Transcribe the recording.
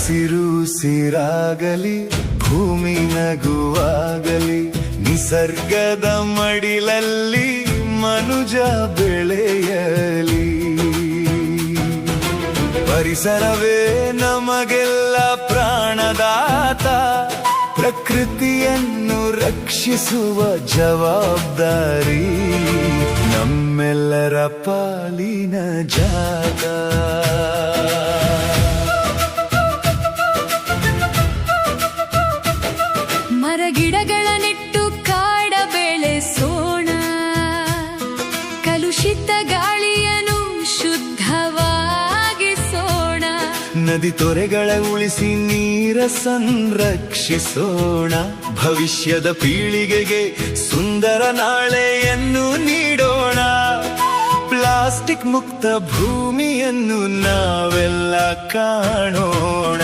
ಹಸಿರಾಗಲಿ ಭೂಮಿ ನಗುವಾಗಲಿ, ನಿಸರ್ಗದ ಮಡಿಲಲ್ಲಿ ಮನುಜ ಬೆಳೆಯಲಿ. ಪರಿಸರವೇ ನಮಗೆಲ್ಲ ಪ್ರಾಣದಾತ, ಪ್ರಕೃತಿಯನ್ನು ರಕ್ಷಿಸುವ ಜವಾಬ್ದಾರಿ ನಮ್ಮೆಲ್ಲರ ಪಾಲಿನ ಜಾಗ. ಮರಗಿಡಗಳ ನೆಟ್ಟು ಕಾಡ ಬೆಳೆಸೋಣ, ಕಲುಷಿತ ಗಾಳಿಯನ್ನು ಶುದ್ಧವಾಗಿಸೋಣ. ನದಿ ತೊರೆಗಳ ಉಳಿಸಿ ನೀರ ಸಂರಕ್ಷಿಸೋಣ, ಭವಿಷ್ಯದ ಪೀಳಿಗೆಗೆ ಸುಂದರ ನಾಳೆಯನ್ನು ನೀಡೋಣ. ಪ್ಲಾಸ್ಟಿಕ್ ಮುಕ್ತ ಭೂಮಿಯನ್ನು ನಾವೆಲ್ಲ ಕಾಣೋಣ.